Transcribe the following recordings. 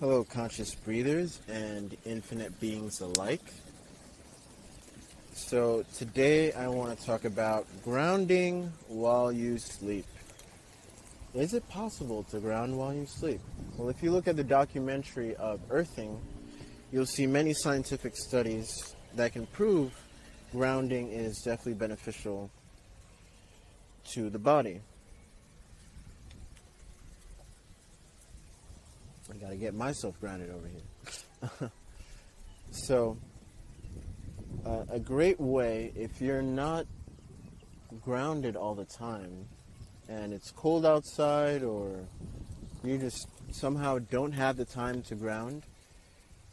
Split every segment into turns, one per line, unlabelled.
Hello, conscious breathers and infinite beings alike. So today I want to talk about grounding while you sleep. Is it possible to ground while you sleep? Well, if you look at the documentary of Earthing, you'll see many scientific studies that can prove grounding is definitely beneficial to the body. I gotta get myself grounded over here. So, a great way, if you're not grounded all the time, and it's cold outside, or you just somehow don't have the time to ground,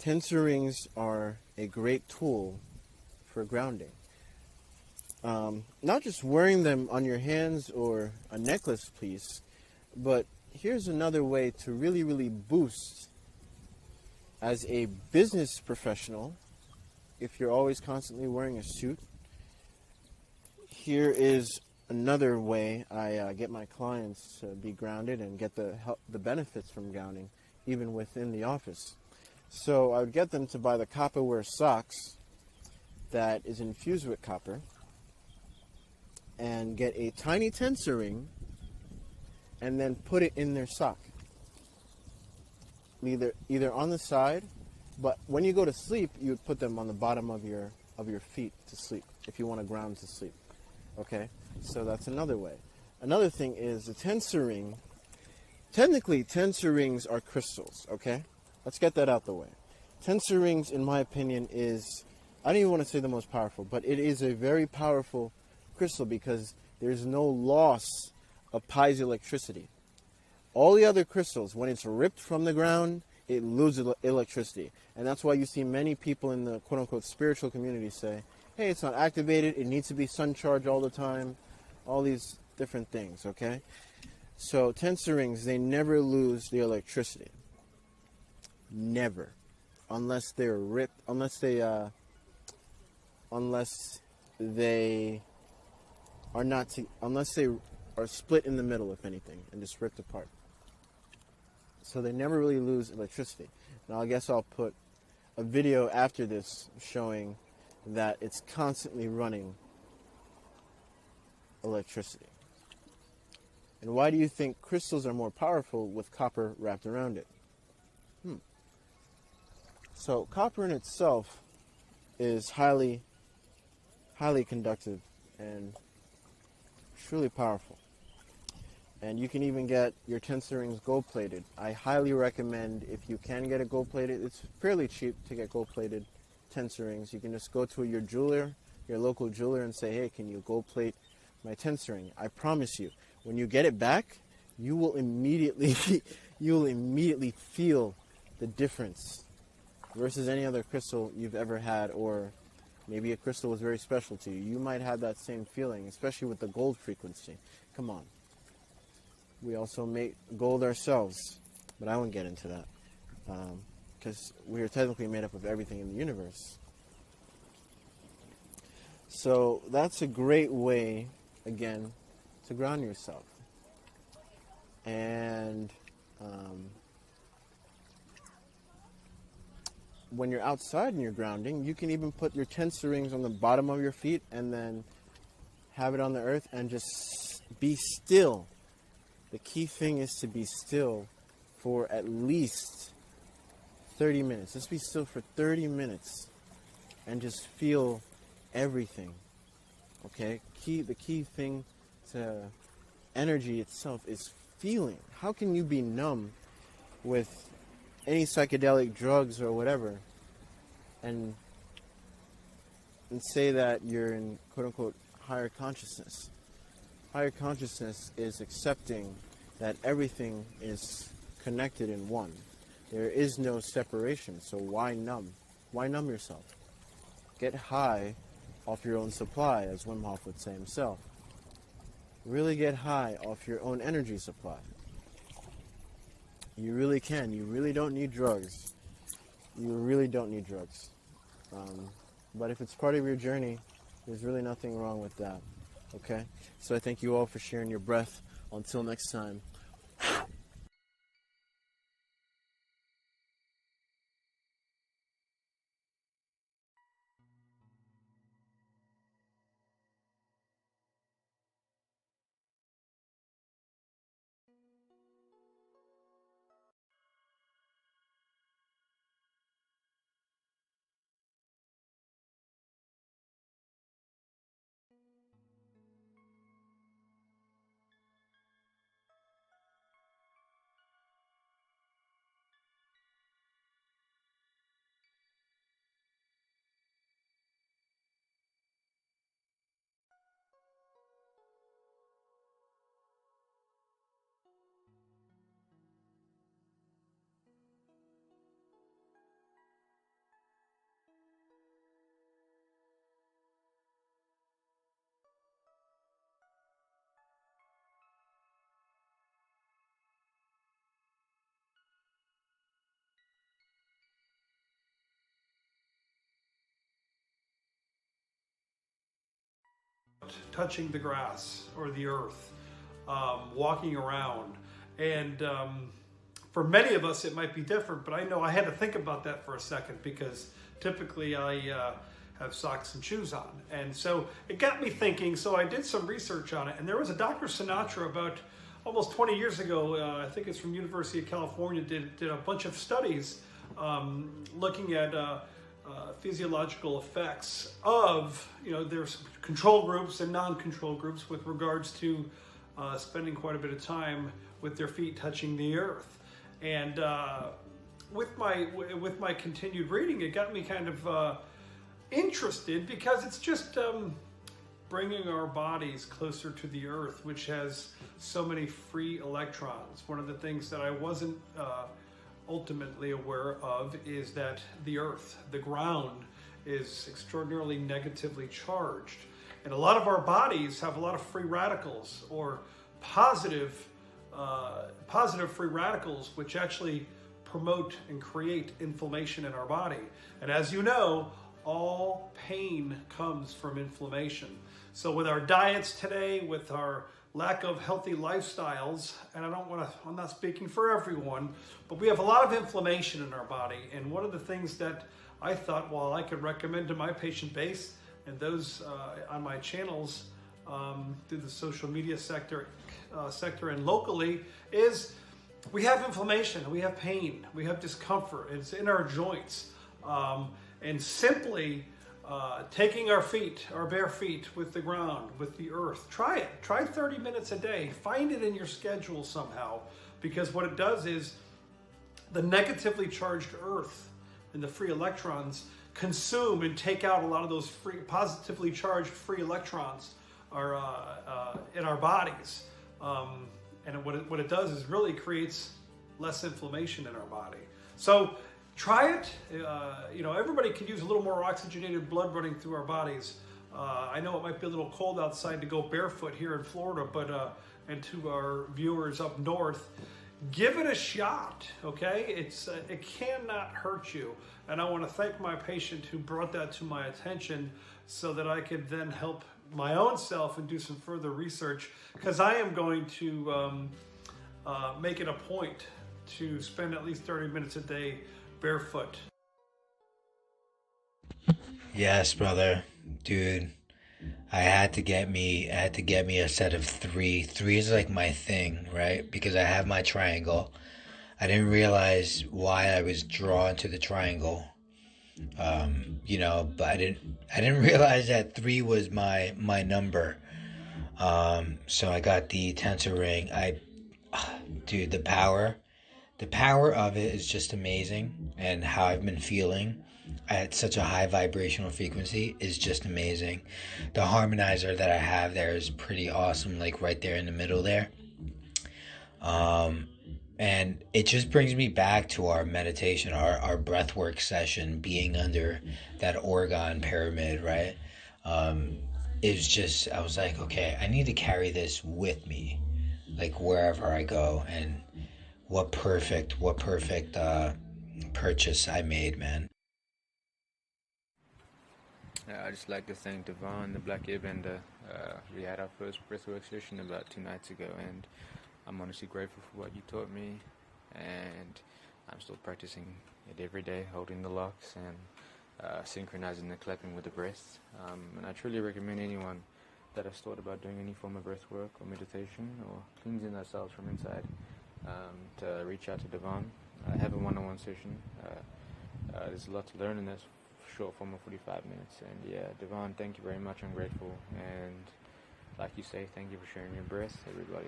tensor rings are a great tool for grounding. Not just wearing them on your hands or a necklace piece, but here's another way to really boost as a business professional. If you're always constantly wearing a suit, here is another way I get my clients to be grounded and get the benefits from grounding even within the office. So I would get them to buy the copperware socks that is infused with copper, and get a tiny tensor ring and then put it in their sock, either on the side, but when you go to sleep, you would put them on the bottom of your feet to sleep, if you want to ground to sleep. Okay, so that's another way. Another thing is the tensor ring. Technically, tensor rings are crystals. Okay, let's get that out the way. Tensor rings, in my opinion, is, I don't even want to say the most powerful, but it is a very powerful crystal because there's no loss of piezo electricity. All the other crystals, when it's ripped from the ground, it loses electricity. And that's why you see many people in the quote-unquote spiritual community say, hey, it's not activated, it needs to be sun charged all the time, all these different things, okay? So tensor rings, they never lose the electricity. Never. Unless they're ripped, unless they are split in the middle, if anything, and just ripped apart. So they never really lose electricity. Now I guess I'll put a video after this showing that it's constantly running electricity. And why do you think crystals are more powerful with copper wrapped around it? So copper in itself is highly conductive and truly powerful. And you can even get your tensor rings gold-plated. I highly recommend, if you can get it gold-plated, it's fairly cheap to get gold-plated tensor rings. You can just go to your jeweler, your local jeweler, and say, hey, can you gold-plate my tensor ring? I promise you, when you get it back, you will immediately feel the difference versus any other crystal you've ever had, or maybe a crystal was very special to you. You might have that same feeling, especially with the gold frequency. Come on. We also make gold ourselves, but I won't get into that because we are technically made up of everything in the universe. So that's a great way, again, to ground yourself. And when you're outside and you're grounding, you can even put your tensor rings on the bottom of your feet and then have it on the earth and just be still. The key thing is to be still for at least 30 minutes. Just be still for 30 minutes and just feel everything. Okay? The key thing to energy itself is feeling. How can you be numb with any psychedelic drugs or whatever and say that you're in quote-unquote higher consciousness? Higher consciousness is accepting that everything is connected in one. There is no separation, so why numb? Why numb yourself? Get high off your own supply, as Wim Hof would say himself. Really get high off your own energy supply. You really can. You really don't need drugs. You really don't need drugs. But if it's part of your journey, there's really nothing wrong with that. Okay? So I thank you all for sharing your breath. Until next time.
touching the grass or the earth, walking around. And for many of us, it might be different, but I know I had to think about that for a second, because typically I have socks and shoes on. And so it got me thinking, so I did some research on it. And there was a Dr. Sinatra about almost 20 years ago, I think it's from University of California, did a bunch of studies looking at physiological effects of, there's control groups and non-control groups with regards to spending quite a bit of time with their feet touching the earth. And with my continued reading, it got me kind of interested, because it's just bringing our bodies closer to the earth, which has so many free electrons. One of the things that I wasn't ultimately aware of is that the earth, the ground, is extraordinarily negatively charged. And a lot of our bodies have a lot of free radicals, or positive free radicals, which actually promote and create inflammation in our body. And as you know, all pain comes from inflammation. So with our diets today, with our lack of healthy lifestyles, and I'm not speaking for everyone, but we have a lot of inflammation in our body. And one of the things that I thought, well, I could recommend to my patient base and those on my channels through the social media sector and locally, is we have inflammation, we have pain, we have discomfort. It's in our joints. And simply taking our feet, our bare feet, with the ground, with the earth. Try it. Try 30 minutes a day. Find it in your schedule somehow, because what it does is the negatively charged earth and the free electrons consume and take out a lot of those positively charged free electrons in our bodies. And what it does is really creates less inflammation in our body. So try it. Everybody could use a little more oxygenated blood running through our bodies. I know it might be a little cold outside to go barefoot here in Florida, but and to our viewers up north, give it a shot. Okay, it cannot hurt you. And I want to thank my patient who brought that to my attention, so that I could then help my own self and do some further research, because I am going to make it a point to spend at least 30 minutes a day barefoot.
Yes, brother. Dude, I had to get me a set of three. Three is like my thing, right? Because I have my triangle. I didn't realize why I was drawn to the triangle. But I didn't realize that three was my number. So I got the tensor ring. Dude, the power of it is just amazing, and how I've been feeling at such a high vibrational frequency is just amazing. The harmonizer that I have there is pretty awesome, like right there in the middle there. And it just brings me back to our meditation, our breathwork session, being under that orgone pyramid, right? It's just, I was like, okay, I need to carry this with me, like wherever I go. And what perfect purchase I made, man.
I'd just like to thank Devon, the Black Airbender. We had our first breathwork session about 2 nights ago, and I'm honestly grateful for what you taught me, and I'm still practicing it every day, holding the locks and synchronizing the clapping with the breath. And I truly recommend anyone that has thought about doing any form of breathwork or meditation or cleansing themselves from inside to reach out to Devon. I have a one-on-one session. There's a lot to learn in this short form of 45 minutes. And yeah, Devon, thank you very much. I'm grateful. And like you say, thank you for sharing your breath, everybody.